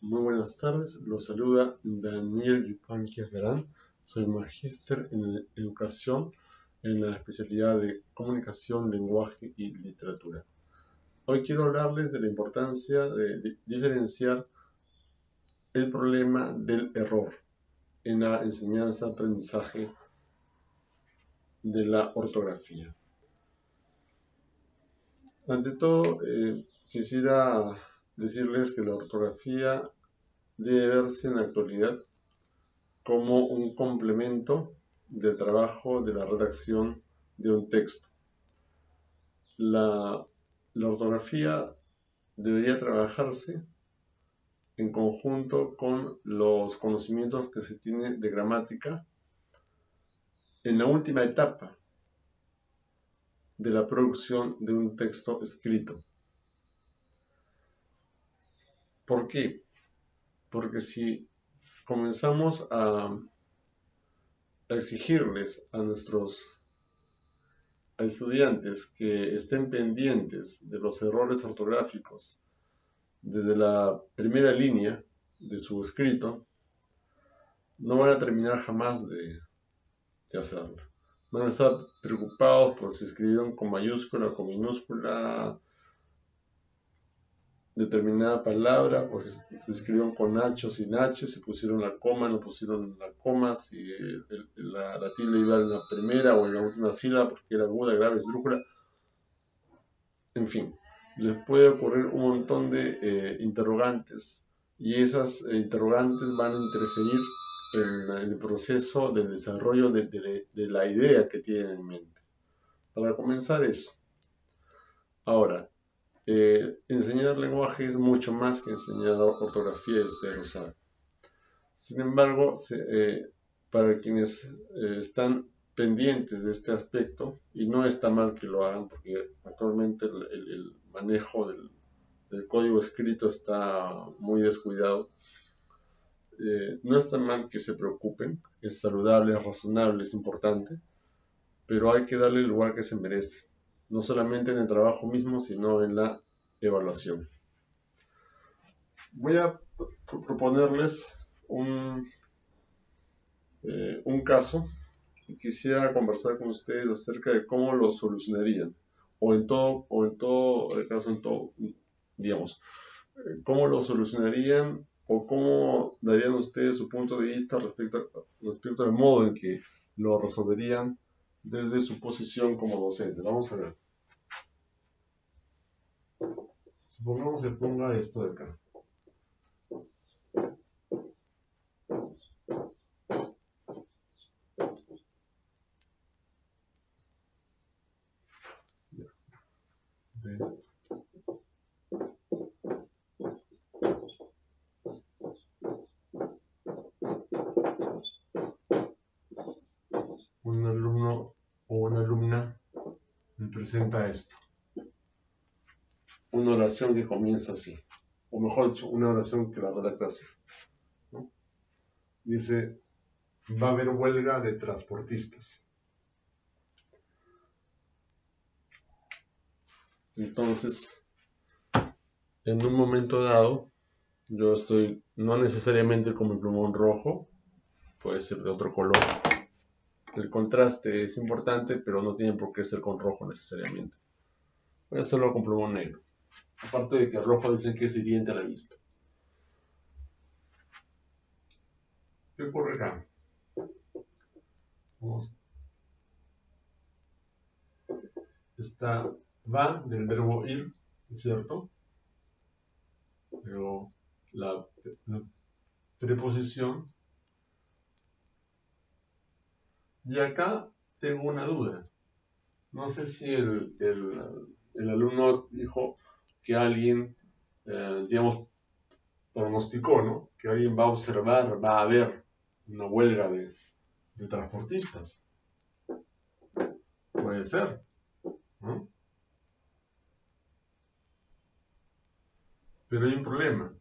Muy buenas tardes, los saluda Daniel Yupanqui Darán. Soy magíster en educación en la especialidad de comunicación, lenguaje y literatura. Hoy quiero hablarles de la importancia de diferenciar el problema del error en la enseñanza-aprendizaje de la ortografía. Ante todo, quisiera decirles que la ortografía debe verse en la actualidad como un complemento del trabajo de la redacción de un texto. La ortografía debería trabajarse en conjunto con los conocimientos que se tiene de gramática en la última etapa de la producción de un texto escrito. ¿Por qué? Porque si comenzamos a exigirles a nuestros estudiantes que estén pendientes de los errores ortográficos desde la primera línea de su escrito, no van a terminar jamás de hacerlo. Van a estar preocupados por si escribieron con mayúscula o con minúscula determinada palabra, porque se escribieron con H o sin H, se pusieron la coma, no pusieron la coma, si la tilde iba en la primera o en la última sílaba porque era aguda, grave, esdrújula. En fin, les puede ocurrir un montón de interrogantes y esas interrogantes van a interferir en el proceso del desarrollo de la idea que tienen en mente. Para comenzar eso. Ahora, enseñar lenguaje es mucho más que enseñar ortografía y ustedes lo saben. Sin embargo, para quienes están pendientes de este aspecto, y no está mal que lo hagan porque actualmente el manejo del código escrito está muy descuidado, no está mal que se preocupen, es saludable, es razonable, es importante, pero hay que darle el lugar que se merece, no solamente en el trabajo mismo, sino en la evaluación. Voy a proponerles un caso y quisiera conversar con ustedes acerca de cómo lo solucionarían, o en todo caso, digamos, cómo lo solucionarían o cómo darían ustedes su punto de vista respecto al modo en que lo resolverían desde su posición como docente. Vamos a ver. Supongamos que ponga esto de acá. Un alumno o una alumna me presenta esto. Una oración que comienza así, o mejor dicho, una oración que la redacta así, ¿no? Dice, va a haber huelga de transportistas. Entonces, en un momento dado, yo estoy no necesariamente con mi plumón rojo, puede ser de otro color. El contraste es importante, pero no tiene por qué ser con rojo necesariamente. Voy a hacerlo con plumón negro. Aparte de que el rojo dicen que es hiriente a la vista. ¿Qué ocurre acá? Vamos. Va del verbo ir, ¿cierto? Pero la preposición. Y acá tengo una duda. No sé si el alumno dijo que alguien, digamos, pronosticó, ¿no? Que alguien va a observar, va a haber una huelga de transportistas. Puede ser, ¿no? Pero hay un problema.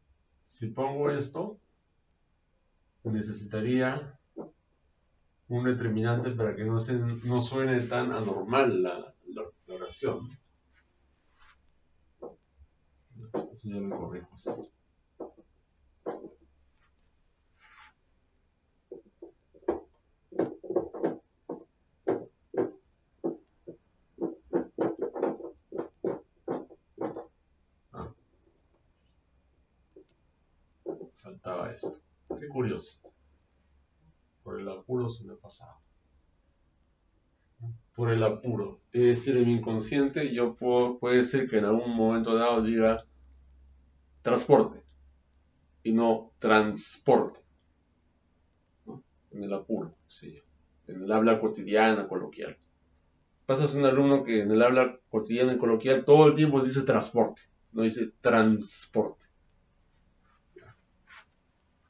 Si pongo esto, necesitaría un determinante para que no suene tan anormal la oración. Eso ya lo corrijo así. faltaba esto. Qué curioso. Por el apuro se me pasaba. Por el apuro. Es decir, en mi inconsciente puede ser que en algún momento dado diga transporte y no transporte, ¿no? En el apuro, sí, en el habla cotidiana, coloquial. Pasas un alumno que en el habla cotidiana y coloquial todo el tiempo dice transporte, no dice transporte.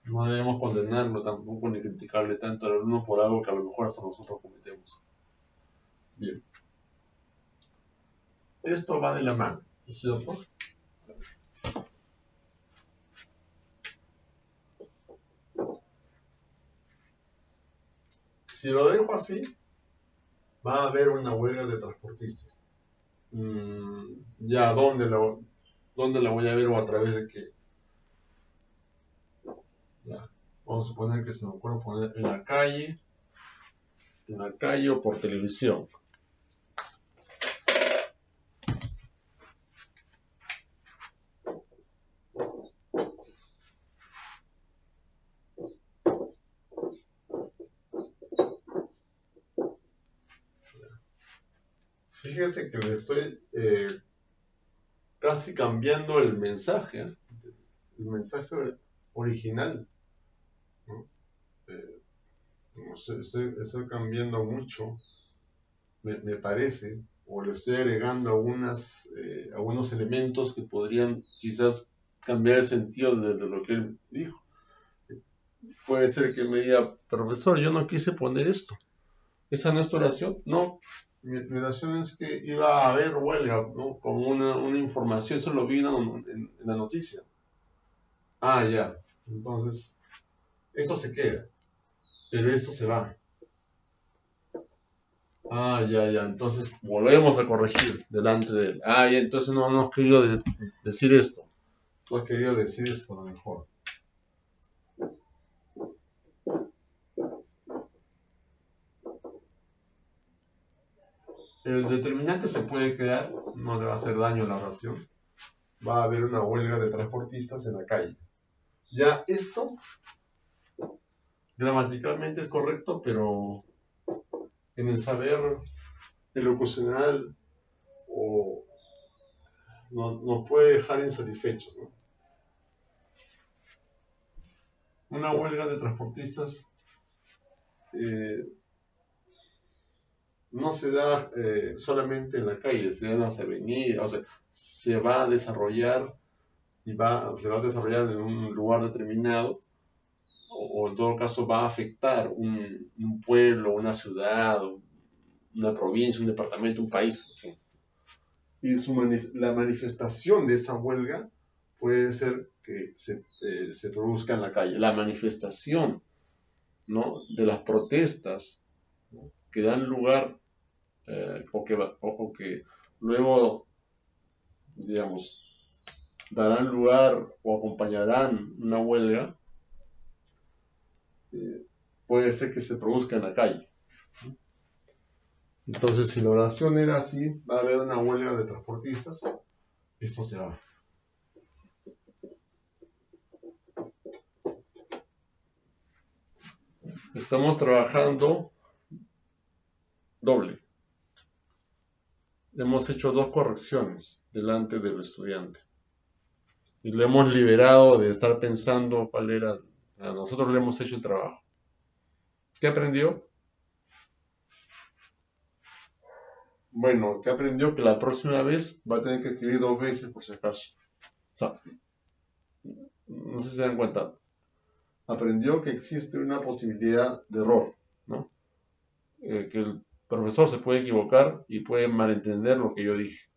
No debemos condenarlo tampoco ni criticarle tanto al alumno por algo que a lo mejor hasta nosotros cometemos. Bien. Esto va de la mano, ¿no es cierto? Si lo dejo así, va a haber una huelga de transportistas. Ya, ¿dónde la voy a ver o a través de qué? Ya. Vamos a suponer que se me ocurre poner en la calle o por televisión. Fíjese que le estoy casi cambiando el mensaje original, ¿no? Estoy cambiando mucho, me parece, o le estoy agregando algunos elementos que podrían quizás cambiar el sentido de lo que él dijo. Puede ser que me diga, profesor, yo no quise poner esto. ¿Esa no es tu oración? No. Mi oración es que iba a haber huelga, ¿no? Como una información, eso lo vi en la noticia. Ah, ya. Entonces, eso se queda, pero esto se va. Ah, ya. Entonces, volvemos a corregir delante de él. Ah, ya, entonces no has querido decir esto. Tú has querido decir esto a lo mejor. El determinante se puede quedar, no le va a hacer daño a la oración. Va a haber una huelga de transportistas en la calle. Ya esto gramaticalmente es correcto, pero en el saber elocucional nos puede dejar insatisfechos, ¿no? Una huelga de transportistas no se da solamente en la calle, se da en las avenidas, o sea, se va a desarrollar se va a desarrollar en un lugar determinado, o en todo caso va a afectar un pueblo, una ciudad, una provincia, un departamento, un país, en fin. Y la manifestación de esa huelga puede ser que se produzca en la calle. La manifestación, ¿no?, de las protestas, ¿no?, que dan lugar o que luego, digamos, darán lugar o acompañarán una huelga, puede ser que se produzca en la calle. Entonces, si la oración era así, va a haber una huelga de transportistas, esto se va. Estamos trabajando doble. Hemos hecho 2 correcciones delante del estudiante. Y lo hemos liberado de estar pensando cuál era. Nosotros le hemos hecho el trabajo. ¿Qué aprendió? Bueno, ¿qué aprendió? Que la próxima vez va a tener que escribir 2 veces por si acaso. O sea, no sé si se dan cuenta. Aprendió que existe una posibilidad de error, ¿no? Que el profesor se puede equivocar y puede malentender lo que yo dije.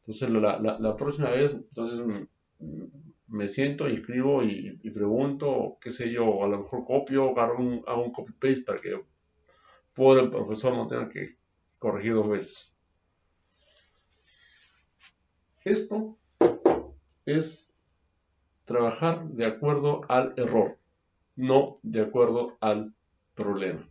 Entonces, la próxima vez, entonces me siento y escribo y pregunto, qué sé yo, a lo mejor copio, hago un copy-paste para que el profesor no tenga que corregir 2 veces. Esto es trabajar de acuerdo al error, no de acuerdo al problema.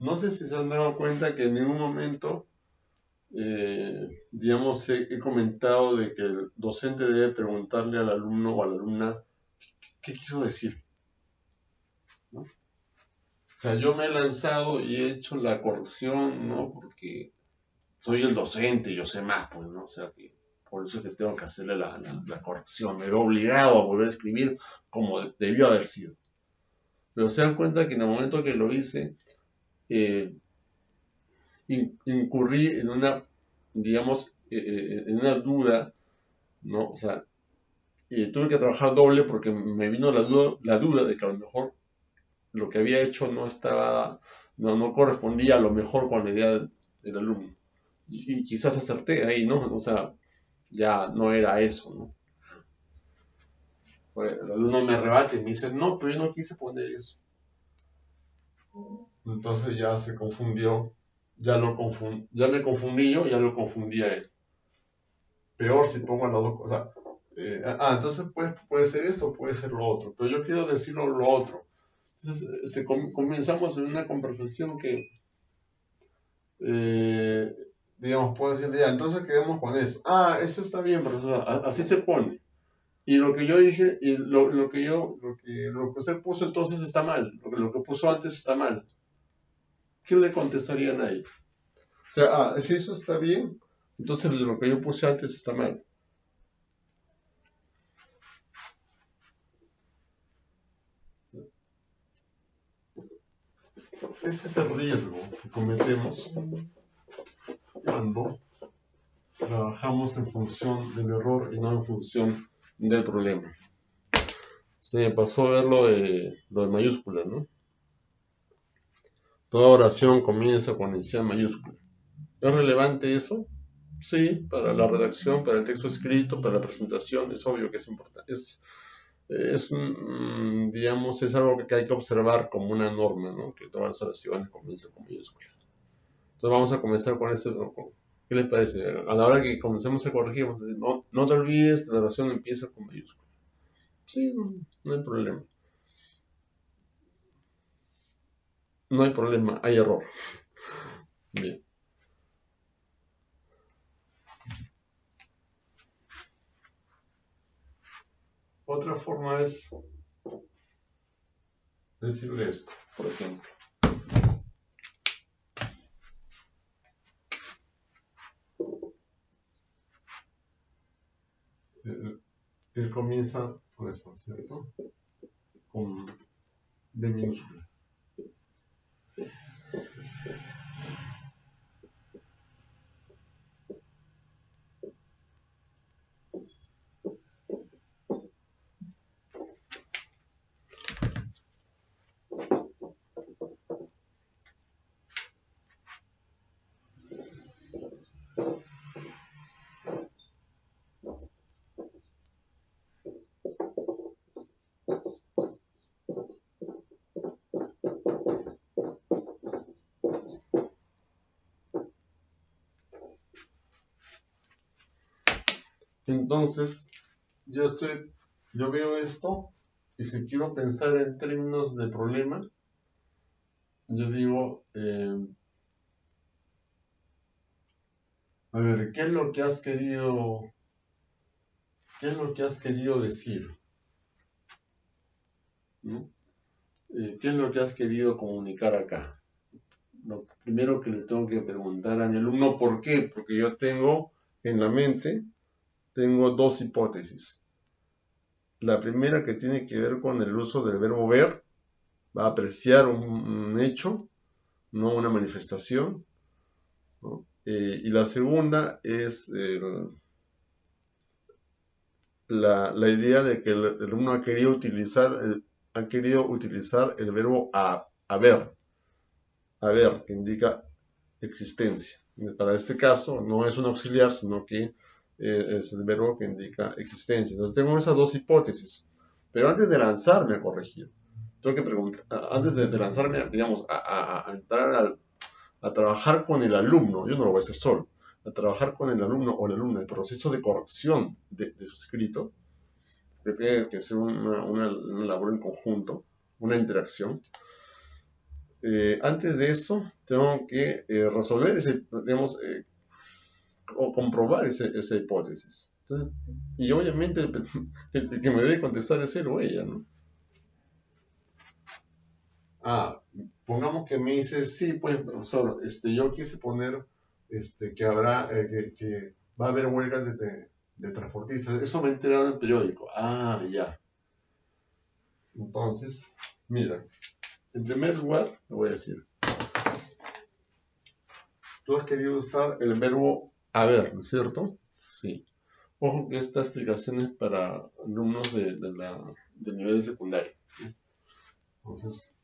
No sé si se han dado cuenta que en ningún momento digamos, he comentado de que el docente debe preguntarle al alumno o a la alumna qué quiso decir, ¿no? O sea, yo me he lanzado y he hecho la corrección, ¿no? Porque soy el docente, yo sé más, pues, ¿no? O sea, que por eso es que tengo que hacerle la corrección. Me veo obligado a volver a escribir como debió haber sido. Pero se dan cuenta que en el momento que lo hice, eh, incurrí en una, digamos, en una duda, ¿no? O sea, tuve que trabajar doble porque me vino la duda de que a lo mejor lo que había hecho no estaba, no correspondía a lo mejor con la idea del alumno. Y quizás acerté ahí, ¿no? O sea, ya no era eso, ¿no? Pues el alumno me rebate y me dice, no, pero yo no quise poner eso. Entonces ya se confundió, ya me confundí yo, ya lo confundí a él. Peor si pongo las dos cosas. Entonces puede ser esto, puede ser lo otro, pero yo quiero decirlo lo otro. Entonces comenzamos en una conversación que, eh, digamos, puedo decirle, ya, entonces quedemos con eso. Eso está bien, profesor, así se pone. Y lo que yo dije, y lo que usted puso entonces está mal, lo que puso antes está mal. ¿Qué le contestarían a ella? O sea, si eso está bien, entonces lo que yo puse antes está mal. Ese es el riesgo que cometemos cuando trabajamos en función del error y no en función del problema. Se me pasó a ver lo de mayúscula, ¿no? Toda oración comienza con inicial mayúscula. ¿Es relevante eso? Sí, para la redacción, para el texto escrito, para la presentación, es obvio que es importante. Digamos, es algo que hay que observar como una norma, ¿no? Que todas las oraciones comiencen con mayúsculas. Entonces vamos a comenzar con ese. ¿Qué les parece? A la hora que comencemos a corregir, vamos a decir, no te olvides que la oración empieza con mayúsculas. Sí, no hay problema. No hay problema, hay error. Bien. Otra forma es decirle esto, por ejemplo. Él comienza con esto, ¿cierto? Con B minúscula. Entonces, yo veo esto y si quiero pensar en términos de problema, yo digo, a ver, ¿qué es lo que has querido decir? ¿No? ¿Qué es lo que has querido comunicar acá? Lo primero que le tengo que preguntar a mi alumno, ¿por qué? Porque yo tengo en la mente, tengo dos hipótesis. La primera que tiene que ver con el uso del verbo ver, va a apreciar un hecho, no una manifestación, ¿no? Y la segunda es la idea de que el alumno ha querido utilizar el verbo haber, que indica existencia. Para este caso no es un auxiliar, sino que es el verbo que indica existencia. Entonces tengo esas dos hipótesis. Pero antes de lanzarme a corregir, tengo que preguntar, antes de lanzarme, digamos, a entrar a trabajar con el alumno, yo no lo voy a hacer solo, a trabajar con el alumno o la alumna, el proceso de corrección de su escrito, que tiene que ser una labor en conjunto, una interacción. Antes de eso, tengo que resolver ese, digamos, o comprobar esa hipótesis. Entonces, y obviamente el que me debe contestar es él o ella, ¿no? Pongamos que me dice, sí, pues, profesor, yo quise poner que habrá, que va a haber huelgas de transportistas. Eso me he enterado en el periódico. Ya. Entonces, mira, en primer lugar, te voy a decir, tú has querido usar el verbo haber, ¿no es cierto? Sí. Ojo que esta explicación es para alumnos del nivel secundario. Entonces,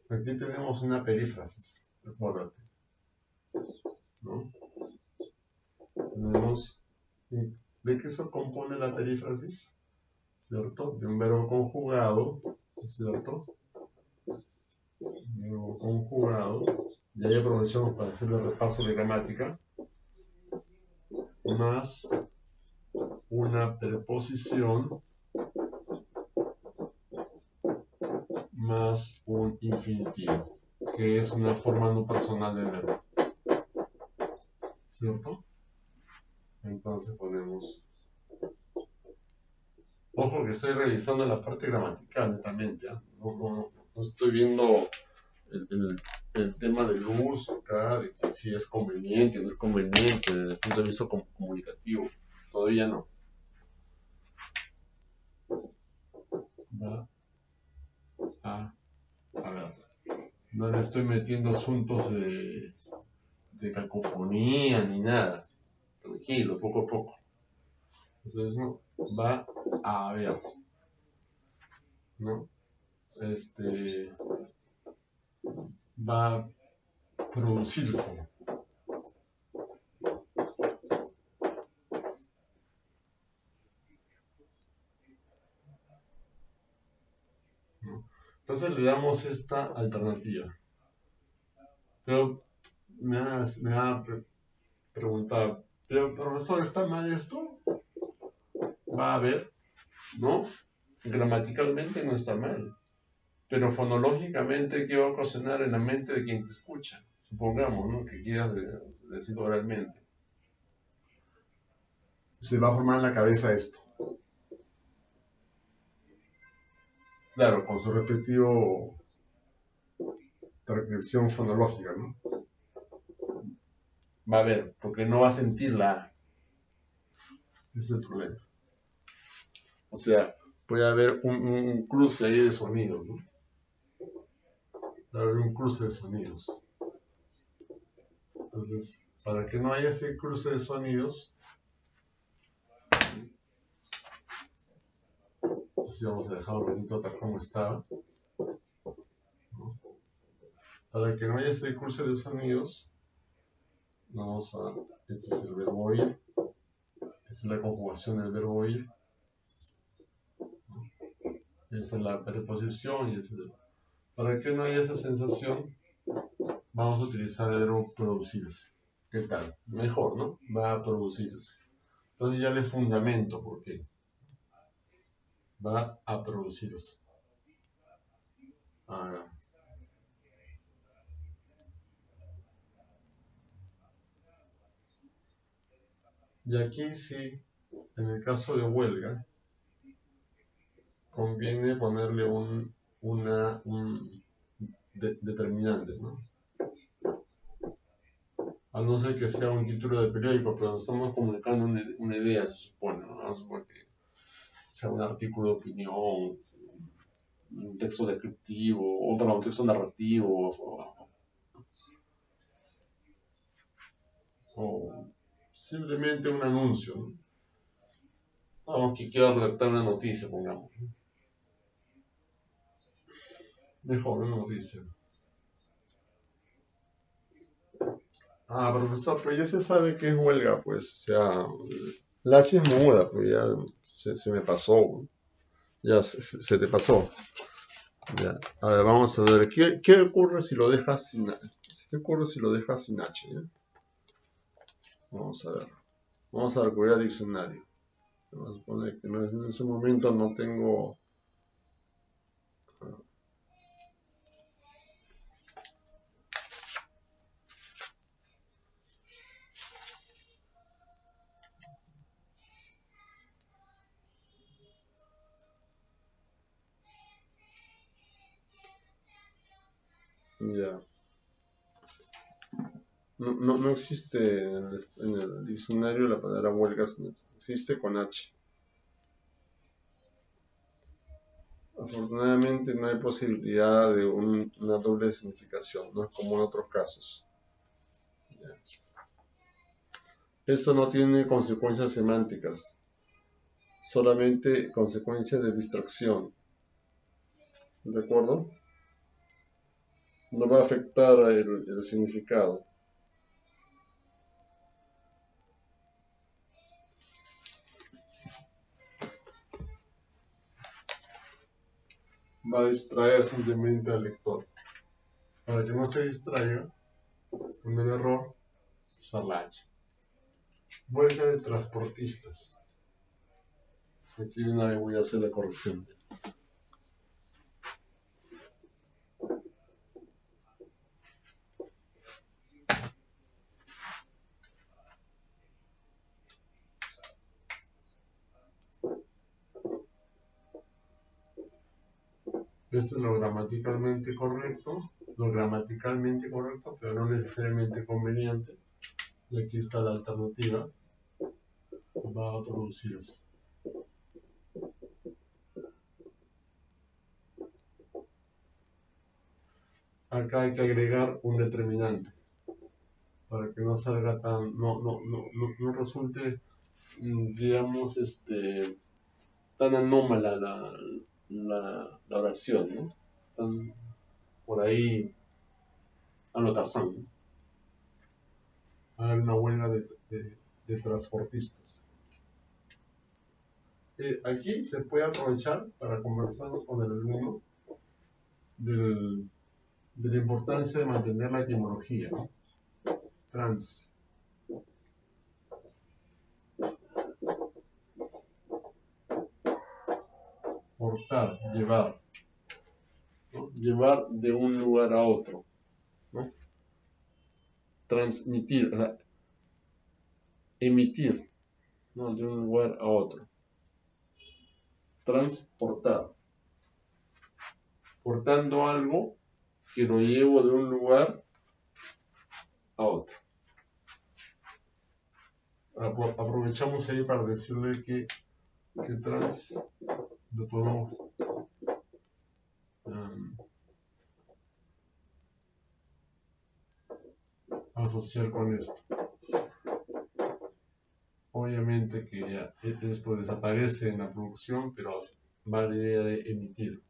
aquí tenemos una perífrasis, recuérdate, ¿no? Tenemos, ¿de qué se compone la perífrasis? ¿Cierto? De un verbo conjugado, ¿cierto? Verbo conjugado, y ahí aprovechamos para hacer el repaso de gramática, más una preposición, más un infinitivo, que es una forma no personal del verbo, ¿cierto? Entonces ponemos, ojo que estoy revisando la parte gramatical netamente, ¿eh? No estoy viendo el tema del uso acá, de que si es conveniente o no es conveniente desde el punto de vista comunicativo, todavía no. Va a ver, no le estoy metiendo asuntos de cacofonía ni nada, tranquilo, poco a poco. Entonces, no, va a ver, ¿no? Va a producirse. ¿No? Entonces le damos esta alternativa. Pero me va a preguntar, pero profesor, ¿está mal esto? Va a ver, ¿no? Gramaticalmente no está mal, pero fonológicamente, ¿qué va a ocasionar en la mente de quien te escucha? Supongamos, ¿no? Que quieras decirlo oralmente. Se va a formar en la cabeza esto. Claro, con su respectivo transcripción fonológica, ¿no? Va a ver, porque no va a sentir la A. Ese es el problema. O sea, puede haber un cruce ahí de sonidos, ¿no? Puede haber un cruce de sonidos. Entonces, para que no haya ese cruce de sonidos, así vamos a dejar un ratito tal como estaba, ¿no? Para que no haya ese cruce de sonidos, este es el verbo oír, esta es la conjugación del verbo oír, ¿no? Esa es la preposición y para que no haya esa sensación, vamos a utilizar el verbo producirse. ¿Qué tal? Mejor, ¿no? Va a producirse. Entonces ya le fundamento por qué. Va a producirse. Y aquí sí, en el caso de huelga, conviene ponerle un determinante, ¿no? A no ser que sea un título de periódico, pero estamos comunicando una idea, se supone, ¿no? Vamos a suponer que sea un artículo de opinión, un texto descriptivo, un texto narrativo, o simplemente un anuncio, ¿no? Vamos, que quiero redactar una noticia, pongamos. Mejor una noticia. Profesor, pero ya se sabe que es huelga, pues, o sea, la H es muda, pues ya se me pasó, ya se te pasó. Ya. A ver, vamos a ver, ¿qué ocurre si lo dejas sin H? ¿Qué ocurre si lo dejas sin H? ¿Ya? Vamos a ver, vamos a recurrir al diccionario. Vamos a suponer que en ese momento no tengo... Ya. No existe en el diccionario la palabra huelgas, existe con H. Afortunadamente no hay posibilidad de una doble significación, no es como en otros casos. Ya. Esto no tiene consecuencias semánticas, solamente consecuencias de distracción. ¿De acuerdo? No va a afectar el significado. Va a distraer simplemente al lector. Para que no se distraiga con el error, usar la H. Huelga de transportistas. Aquí de una vez voy a hacer la corrección. Esto es lo gramaticalmente correcto, pero no necesariamente conveniente. Y aquí está la alternativa. Va a producirse. Acá hay que agregar un determinante para que no salga tan, no resulte, digamos, tan anómala la oración, ¿no? Tan por ahí a lo Tarzán, ¿no? Hay una huelga de transportistas. Aquí se puede aprovechar para conversar con el alumno de la importancia de mantener la etimología, ¿no? Transportar, llevar, ¿no? Llevar de un lugar a otro, ¿no? Transmitir, o sea, emitir, ¿no? De un lugar a otro. Transportar, portando algo que lo llevo de un lugar a otro. Aprovechamos ahí para decirle que trans lo podemos asociar con esto. Obviamente que ya esto desaparece en la producción, pero va la idea de emitir.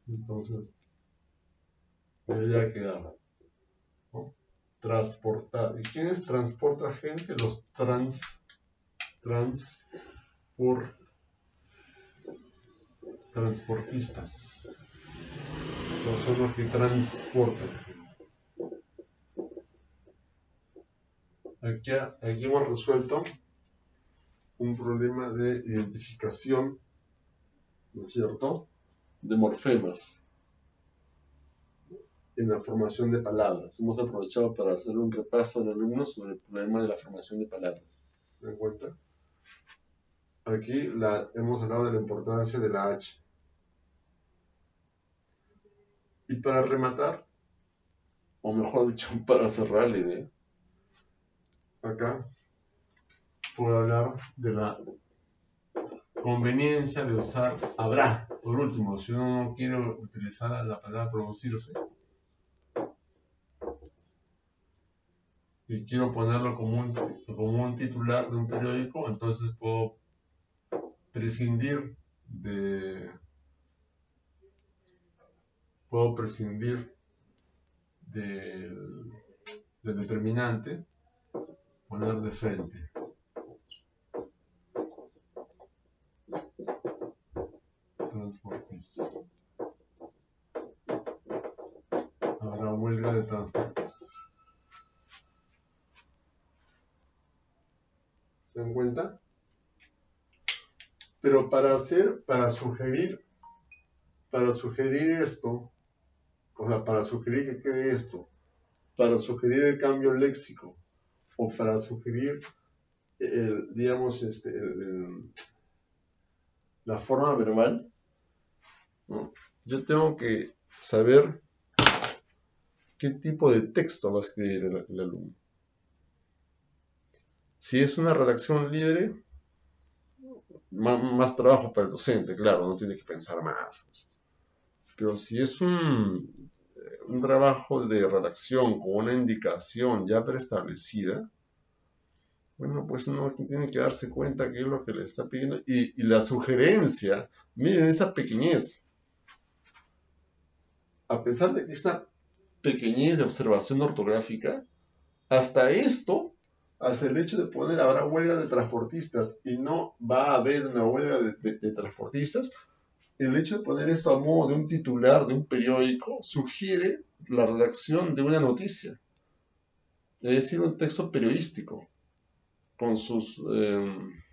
Entonces, debería quedar, ¿no? Transportar. ¿Y quiénes transportan gente? Los transportistas. No son los que transportan. Aquí hemos resuelto un problema de identificación, ¿no es cierto?, de morfemas en la formación de palabras. Hemos aprovechado para hacer un repaso al alumno sobre el problema de la formación de palabras. ¿Se dan cuenta? Aquí hemos hablado de la importancia de la H. Y para rematar, o mejor dicho, para cerrar la idea, acá puedo hablar de la conveniencia de usar habrá. Por último, si uno no quiere utilizar la palabra producirse y quiero ponerlo como un titular de un periódico, entonces puedo prescindir del determinante, poner de frente. Transportistas. Habrá huelga de transportistas. ¿Se dan cuenta? Pero para sugerir esto, o sea, para sugerir que quede esto, para sugerir el cambio léxico, o para sugerir, digamos, la forma verbal, ¿no? Yo tengo que saber qué tipo de texto va a escribir el alumno. Si es una redacción libre, más trabajo para el docente, claro, no tiene que pensar más. Pero si es un trabajo de redacción con una indicación ya preestablecida, bueno, pues uno tiene que darse cuenta qué es lo que le está pidiendo. Y la sugerencia, miren esa pequeñez. A pesar de que esta pequeñez de observación ortográfica, hasta esto, hasta el hecho de poner habrá huelga de transportistas y no va a haber una huelga de transportistas, el hecho de poner esto a modo de un titular de un periódico sugiere la redacción de una noticia, es decir, un texto periodístico, con sus,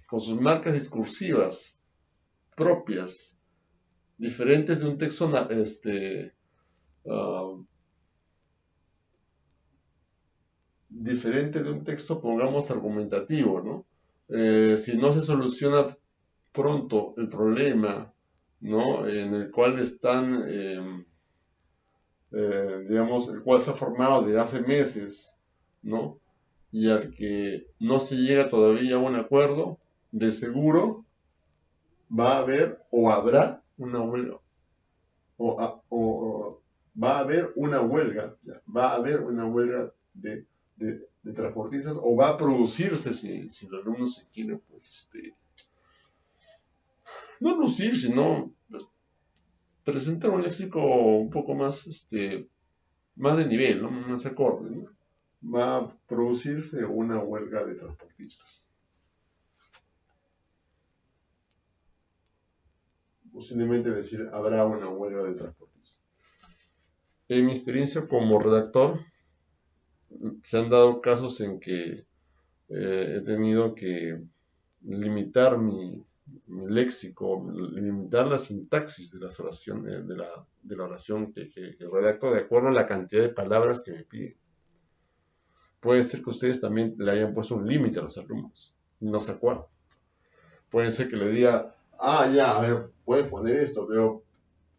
con sus marcas discursivas propias, diferentes de un texto diferente de un texto, pongamos, argumentativo, ¿no? Si no se soluciona pronto el problema, ¿no? En el cual están, digamos, el cual se ha formado desde hace meses, ¿no? Y al que no se llega todavía a un acuerdo, de seguro va a haber o habrá una huelga, o va a haber una huelga, va a haber una huelga de transportistas, o va a producirse si el alumno se quiere, pues, no lucir, sino pues, presentar un léxico un poco más, más de nivel, ¿no? Más acorde, ¿no? Va a producirse una huelga de transportistas. Posiblemente decir, habrá una huelga de transportistas. En mi experiencia como redactor, se han dado casos en que he tenido que limitar mi léxico, limitar la sintaxis de las oraciones, de la oración que redacto de acuerdo a la cantidad de palabras que me piden. Puede ser que ustedes también le hayan puesto un límite a los alumnos, no se acuerdan. Puede ser que le diga, ya, a ver, puedes poner esto,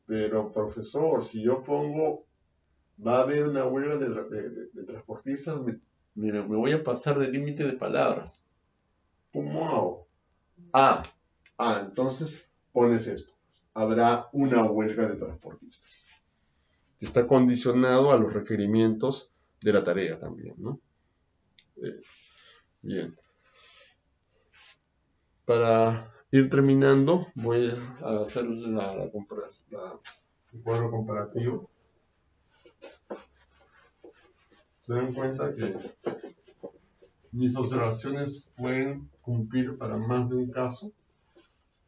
pero profesor, si yo pongo, va a haber una huelga de transportistas, me voy a pasar del límite de palabras. ¿Cómo hago? Entonces pones esto. Habrá una huelga de transportistas. Está condicionado a los requerimientos de la tarea también, ¿no? Bien. Para ir terminando, voy a hacer el cuadro comparativo. Se dan cuenta que mis observaciones pueden cumplir para más de un caso.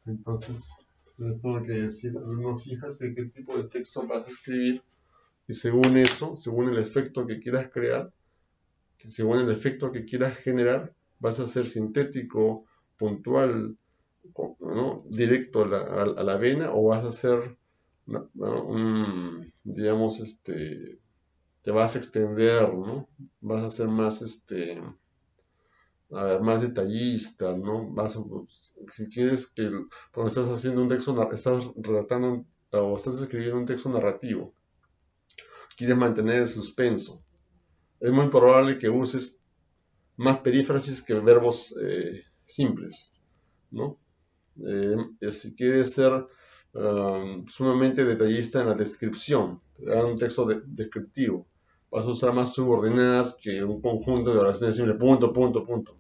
Entonces, les tengo que decir, alumno, fíjate qué tipo de texto vas a escribir y según eso, según el efecto que quieras crear, según el efecto que quieras generar, vas a ser sintético, puntual, ¿no? Directo a la vena, o vas a ser, ¿no? Digamos, te vas a extender, ¿no? Vas a ser más, a ver, más detallista, ¿no? Si quieres que, cuando estás haciendo un texto, estás redactando o estás escribiendo un texto narrativo, quieres mantener el suspenso, es muy probable que uses más perífrasis que verbos simples, ¿no? Si quieres ser sumamente detallista en la descripción, un texto descriptivo, vas a usar más subordinadas que un conjunto de oraciones simples, punto, punto, punto.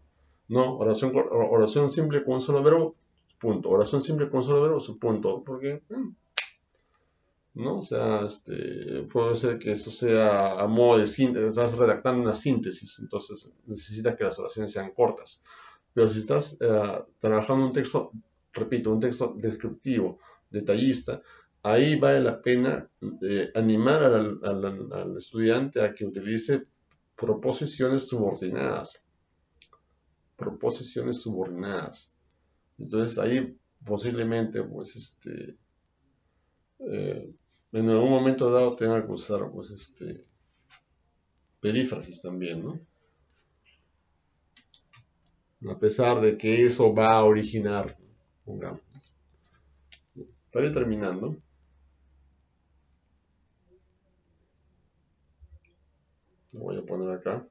No, oración simple con un solo verbo, punto. Oración simple con un solo verbo, su punto. Porque, ¿no? O sea, puede ser que eso sea a modo de síntesis, estás redactando una síntesis, entonces necesitas que las oraciones sean cortas. Pero si estás trabajando un texto, repito, un texto descriptivo, detallista, ahí vale la pena animar al estudiante a que utilice proposiciones subordinadas. Proposiciones subordinadas. Entonces ahí posiblemente, pues, en algún momento dado tenga que usar, pues, perífrasis también, ¿no? a pesar de que eso va a originar, pongamos. Para ir terminando, lo voy a poner acá.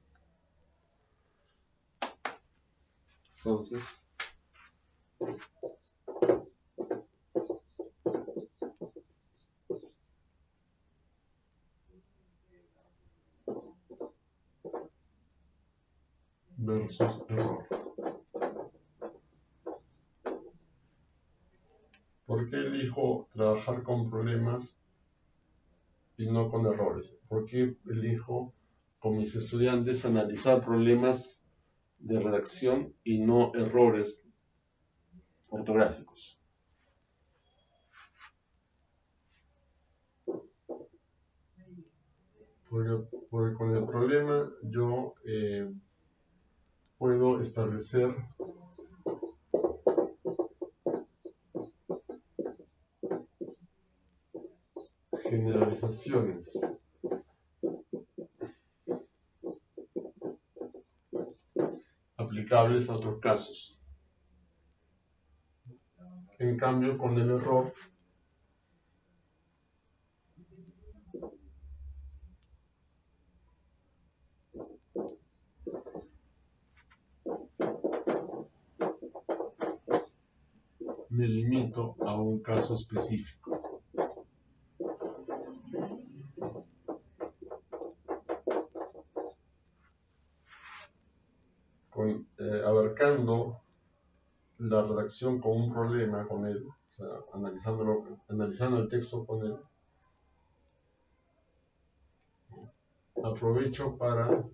Entonces, versus error. ¿Por qué elijo trabajar con problemas y no con errores? ¿Por qué elijo con mis estudiantes analizar problemas de redacción y no errores ortográficos? Porque con el problema yo puedo establecer generalizaciones aplicables a otros casos. En cambio, con el error, me limito a un caso específico. Abarcando la redacción con un problema con él, o sea, analizando el texto con él, aprovecho para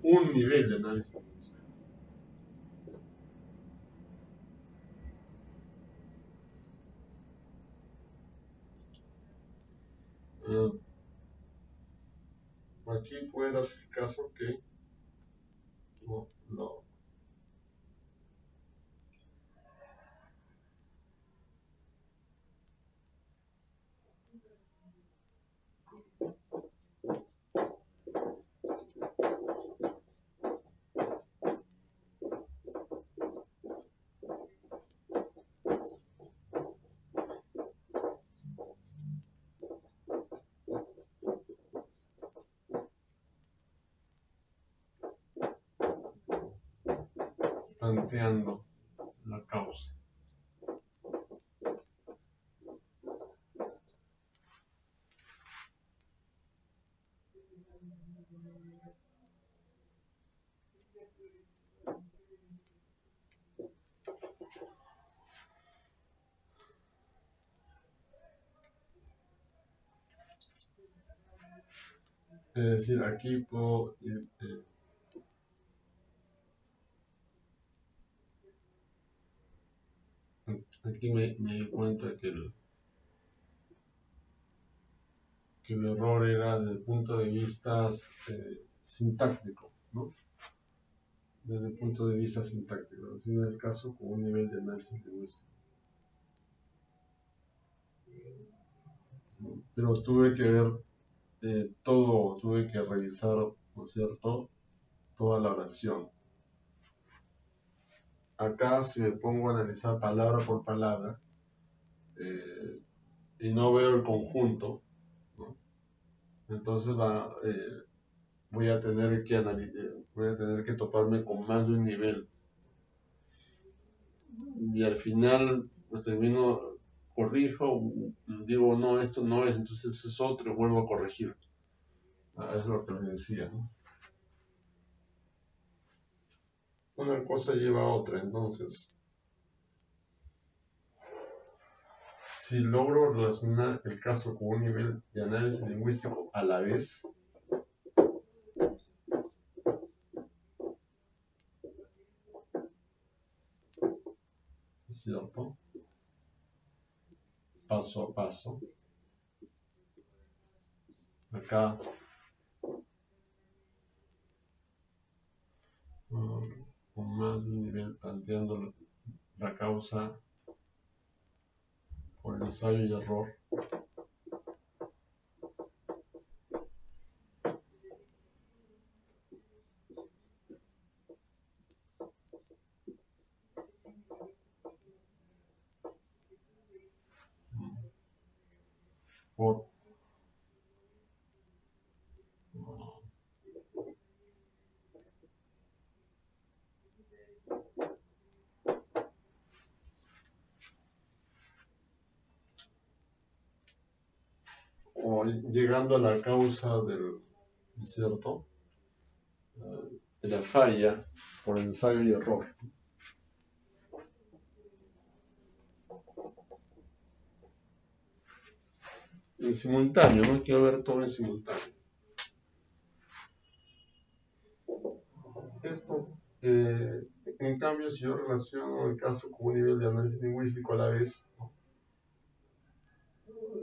un nivel de análisis lingüístico. Aquí puede darse el caso que no. Planteando la causa. Es decir, aquí puedo ir, aquí me di cuenta que el error era desde el punto de vista sintáctico, ¿no? Desde el punto de vista sintáctico, así en el caso con un nivel de análisis lingüístico. Pero tuve que ver todo, tuve que revisar, ¿no es cierto?, toda la oración. Acá, si me pongo a analizar palabra por palabra y no veo el conjunto, ¿no?, entonces voy a tener que toparme con más de un nivel. Y al final, pues corrijo, digo, no, esto no es, entonces es otro, vuelvo a corregir. Es lo que les decía, ¿no? Una cosa lleva a otra, entonces, si logro relacionar el caso con un nivel de análisis lingüístico a la vez, ¿es cierto? Paso a paso. Acá con más de un nivel planteando la causa por ensayo y error. Por o llegando a la causa del, ¿cierto? De la falla por ensayo y error. En simultáneo, no quiero ver todo en simultáneo. Esto, en cambio, si yo relaciono el caso con un nivel de análisis lingüístico a la vez, ¿no?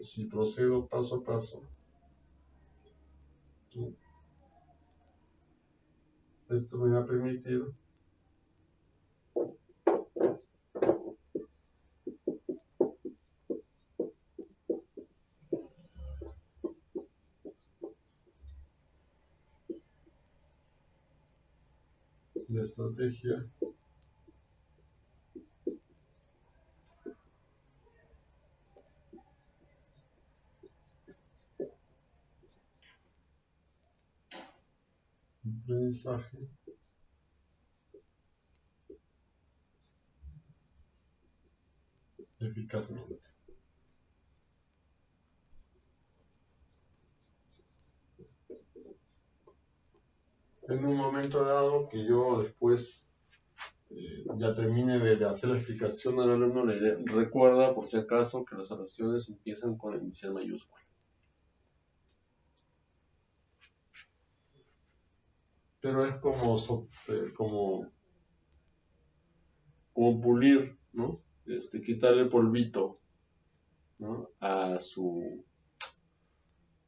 Si procedo paso a paso, ¿no? Esto me va a permitir la estrategia de aprendizaje eficazmente. En un momento dado que yo después ya termine de hacer la explicación al alumno, le recuerda por si acaso que las oraciones empiezan con la inicial mayúscula. Pero es como pulir, ¿no? Quitarle el polvito, ¿no? A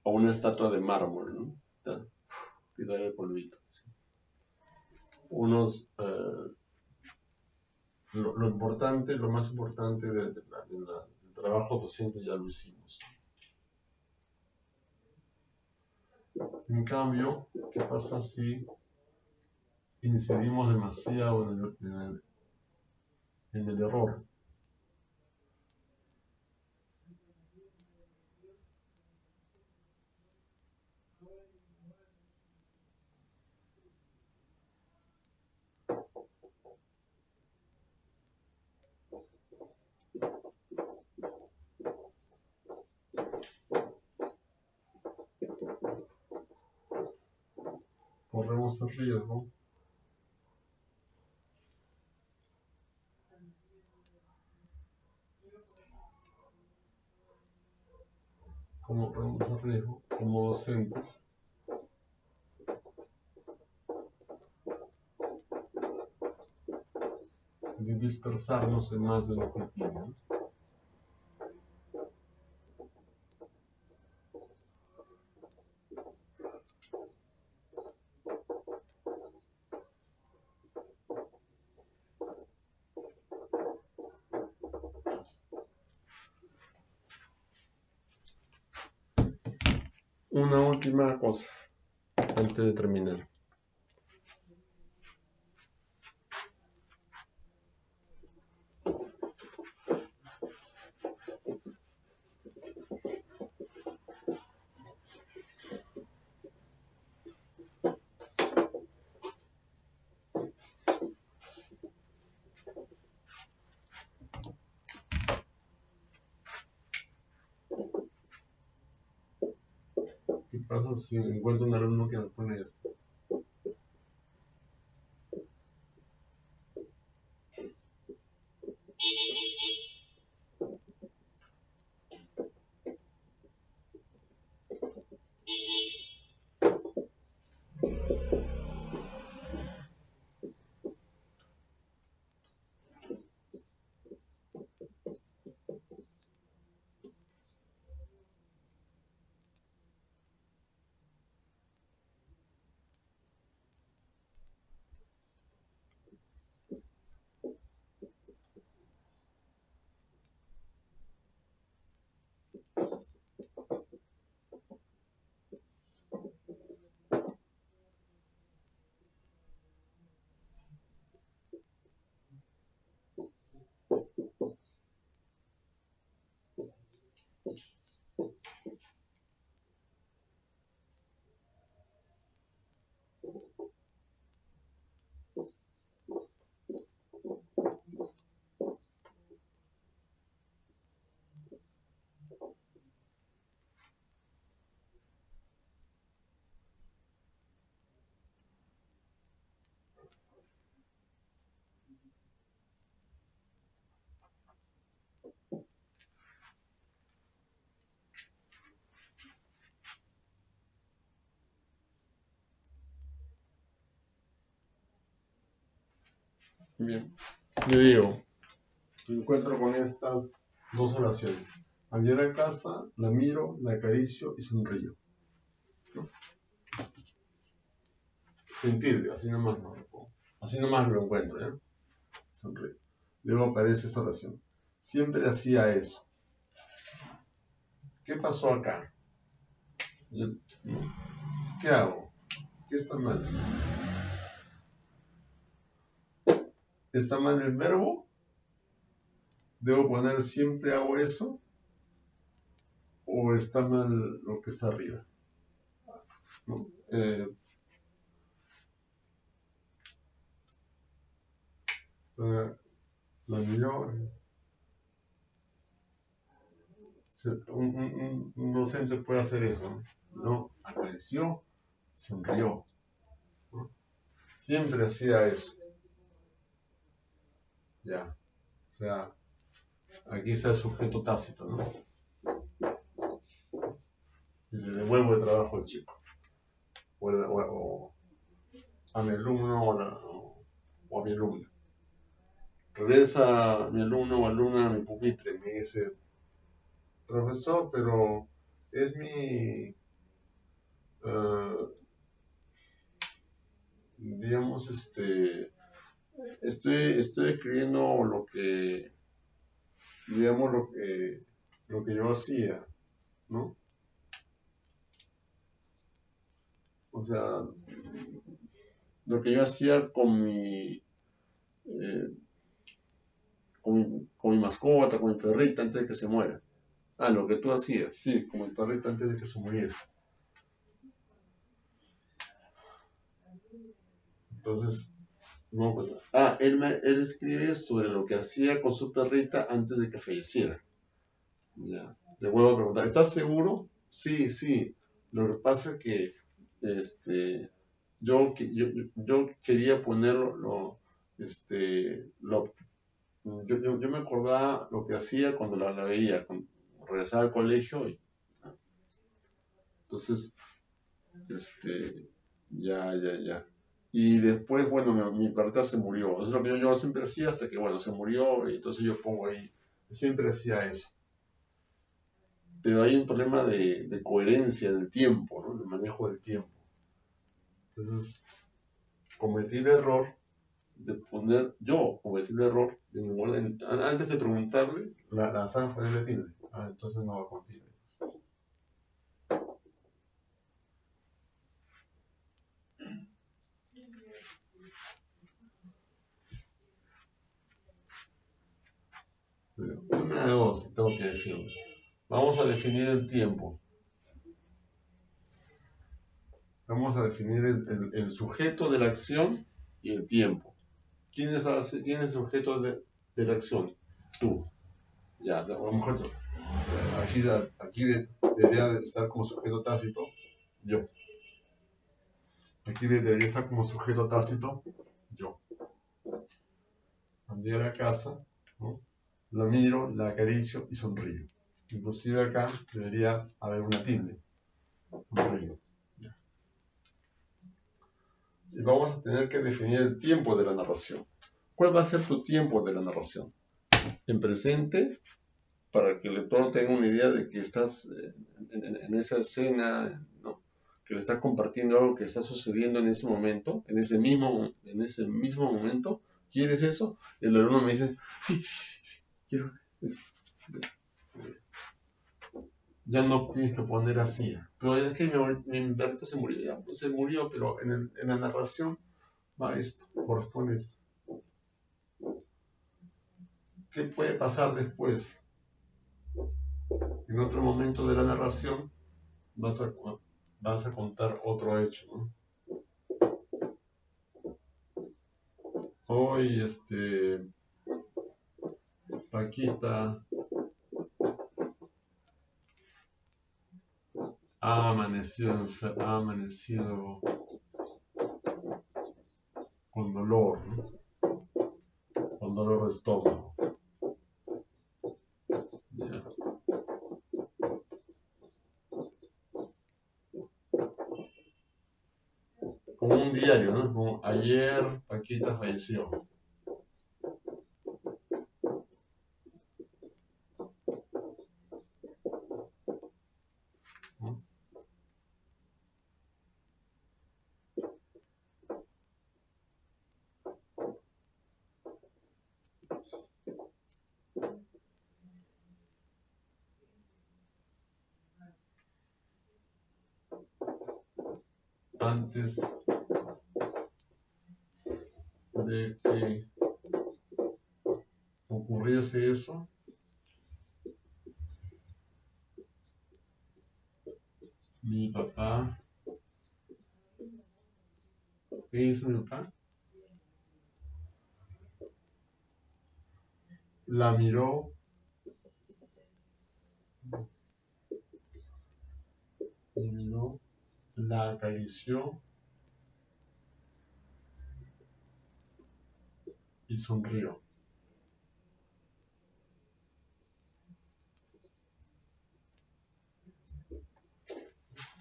una estatua de mármol, ¿no? Quitarle el polvito. ¿Sí? Lo importante, lo más importante del trabajo docente ya lo hicimos. En cambio, ¿qué pasa si incidimos demasiado en el error? Corremos el riesgo como docentes de dispersarnos en más de un objetivo. Una última cosa antes de terminar. ¿Qué pasa si encuentro un alumno que me pone esto? Bien. Yo digo, me encuentro con estas dos oraciones. Al llegar a casa, la miro, la acaricio y sonrío. ¿No? Sentirlo, así nomás no lo pongo. Así nomás lo encuentro, ¿ya? Sonrío. Luego aparece esta oración. Siempre hacía eso. ¿Qué pasó acá? ¿Qué hago? ¿Qué está mal? ¿Está mal el verbo? ¿Debo poner siempre hago eso? ¿O está mal lo que está arriba? ¿No? La miró. Un docente puede hacer eso, ¿no? Agradeció, sonrió, ¿no? Siempre hacía eso. Ya. O sea, aquí está el sujeto tácito, ¿no? Y le devuelvo el trabajo al chico. O a mi alumno o a mi alumna. Regresa mi alumno o alumna a mi pupitre y me dice, profesor, pero es mi, digamos, estoy escribiendo lo que, digamos, lo que yo hacía, ¿no? O sea, lo que yo hacía eh, con mi mascota, con mi perrita antes de que se muera. Ah, lo que tú hacías, sí, con mi perrita antes de que se muriese. Entonces, no, pues, él escribe sobre lo que hacía con su perrita antes de que falleciera. Ya. Le vuelvo a preguntar, ¿estás seguro? Sí, sí. Lo que pasa es que yo quería ponerlo, yo me acordaba lo que hacía cuando la veía, cuando regresaba al colegio. Entonces, ya. Y después, bueno, mi perrita se murió. Eso es lo que yo siempre hacía hasta que, bueno, se murió y entonces yo pongo ahí, siempre hacía eso. Pero hay un problema de coherencia del tiempo, ¿no? El manejo del tiempo. Entonces, cometí el error cometí el error antes de preguntarle, la zanja de la tilde. Entonces no va a continuar. Una de dos, tengo que decirlo. Vamos a definir el tiempo. Vamos a definir el sujeto de la acción y el tiempo. ¿Quién es el sujeto de la acción? Tú. Ya, a lo mejor aquí debería estar como sujeto tácito yo. Aquí debería estar como sujeto tácito yo. Cuando llego a la casa, ¿no? La miro, la acaricio y sonrío. Inclusive acá debería haber una tilde. Sonrío. Ya. Y vamos a tener que definir el tiempo de la narración. ¿Cuál va a ser tu tiempo de la narración? En presente, para que el lector tenga una idea de que estás en esa escena, ¿no? Que le estás compartiendo algo que está sucediendo en ese momento, en ese mismo momento. ¿Quieres eso? Y el alumno me dice, sí, quiero eso. Ya no tienes que poner así. Pero es que mi perrito se murió, ya, pues se murió, pero en la narración va esto, corresponde esto. ¿Qué puede pasar después? En otro momento de la narración vas a contar otro hecho, ¿no? Hoy, Paquita ha amanecido con dolor, ¿no? Con dolor de estómago. Ya. Como un diario, ¿no? Como ayer Paquita falleció. antes de que ocurriese eso, mi papá, ¿qué hizo mi papá? La miró, la acarició y sonrió.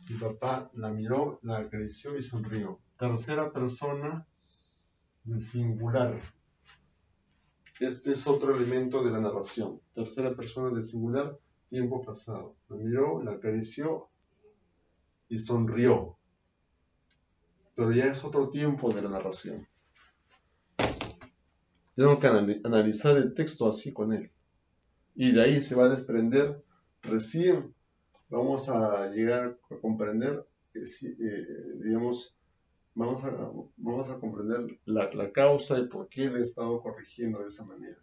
Mi papá la miró, la acarició y sonrió. Tercera persona del singular. Este es otro elemento de la narración. Tercera persona del singular, tiempo pasado. La miró, la acarició y sonrió. Pero ya es otro tiempo de la narración. Tengo que analizar el texto así con él. Y de ahí se va a desprender, recién vamos a llegar a comprender, digamos, vamos a comprender la causa de por qué le he estado corrigiendo de esa manera.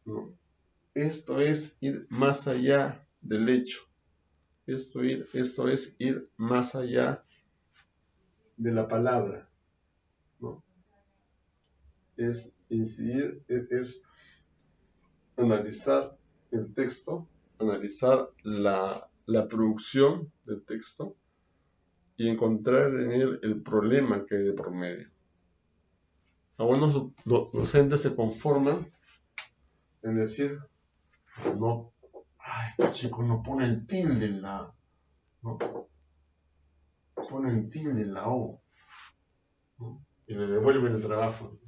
¿No? Esto es ir más allá del hecho. Esto es ir más allá de la palabra. ¿No? Es incidir, es analizar el texto, analizar la producción del texto y encontrar en él el problema que hay de por medio. Algunos docentes se conforman en decir, no, este chico no pone el tilde en la, no, pone el tilde en la O, ¿no? Y le devuelven el trabajo.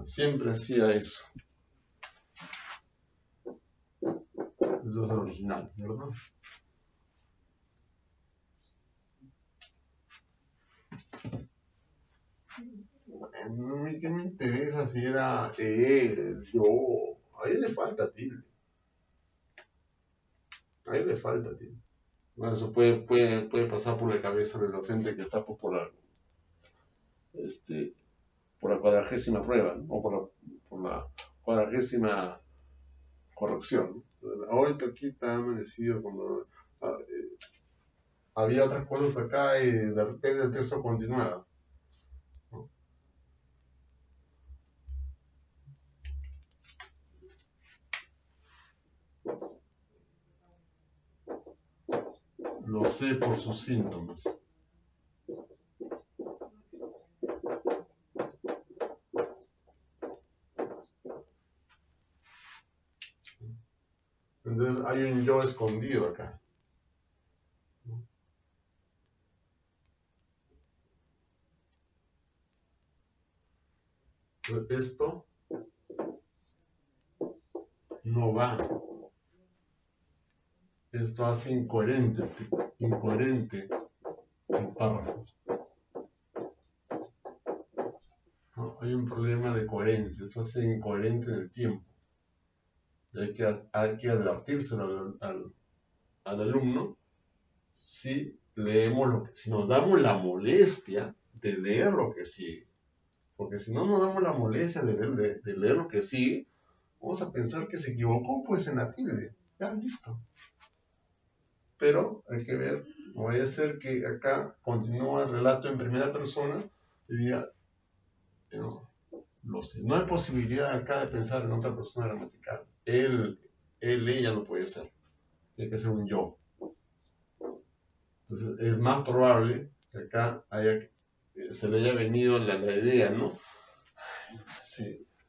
Siempre hacía eso. Eso es el original, ¿verdad? A mí qué me interesa si era él, yo. A él le falta tilde. A él le falta tilde. Bueno, eso puede pasar por la cabeza del docente que está por la 40ª prueba, ¿no? O por la 40ª corrección, ¿no? Hoy Paquita ha amanecido cuando había otras cosas acá y de repente el texto continuaba, ¿no? Lo sé por sus síntomas. Entonces hay un yo escondido acá. Esto no va. Esto hace incoherente el párrafo. ¿No? Hay un problema de coherencia. Esto hace incoherente en el tiempo. Y hay que advertírselo al alumno si nos damos la molestia de leer lo que sigue. Porque si no nos damos la molestia de leer lo que sigue, vamos a pensar que se equivocó pues en la tilde. Ya, listo. Pero hay que ver, no vaya a ser que acá continúa el relato en primera persona y diga, no sé, no hay posibilidad acá de pensar en otra persona gramatical. Ella no puede ser. Tiene que ser un yo. Entonces es más probable que acá se le haya venido la idea, ¿no?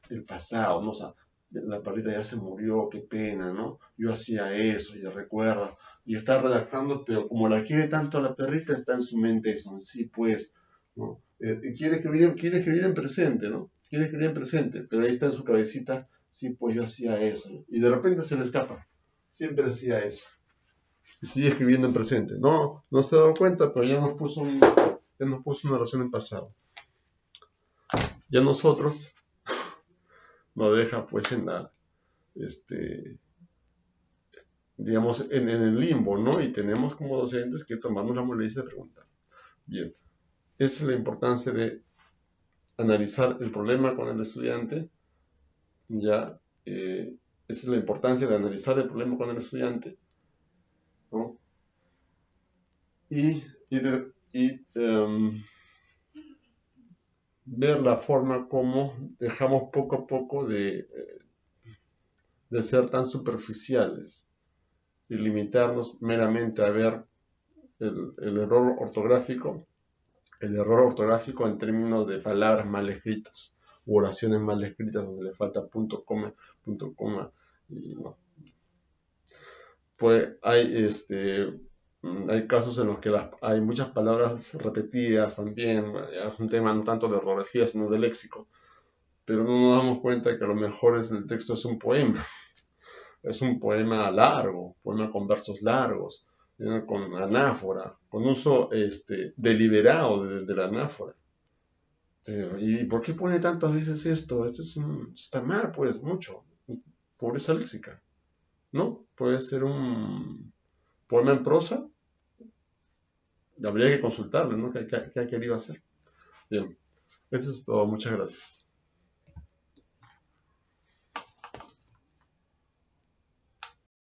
El pasado, ¿no? O sea, la perrita ya se murió, qué pena, ¿no? Yo hacía eso, ya recuerda. Y está redactando, pero como la quiere tanto la perrita, está en su mente eso, sí, pues, ¿no? Quiere escribir en presente, ¿no? Quiere escribir en presente, pero ahí está en su cabecita, sí, pues yo hacía eso. Y de repente se le escapa. Siempre hacía eso. Y sigue escribiendo en presente. No se ha dado cuenta, pero ya nos puso una oración en pasado. Ya nosotros nos deja pues digamos, en el limbo, ¿no? Y tenemos como docentes que tomarnos la molestia de preguntar. Bien, esa es la importancia de analizar el problema con el estudiante, ya, esa es la importancia de analizar el problema con el estudiante, ¿no? Y ver la forma como dejamos poco a poco de ser tan superficiales y limitarnos meramente a ver el error ortográfico, en términos de palabras mal escritas, u oraciones mal escritas donde le falta punto coma, y no. Pues hay casos en los que hay muchas palabras repetidas también, es un tema no tanto de ortografía, sino de léxico, pero no nos damos cuenta que a lo mejor el texto es un poema. Es un poema largo, poema con versos largos, con anáfora, con uso deliberado de la anáfora. ¿Y por qué pone tantas veces esto? Está mal, pues, mucho. Pobreza léxica, ¿no? Puede ser un poema en prosa, habría que consultarlo, ¿no? ¿Qué ha querido hacer? Bien, eso es todo. Muchas gracias.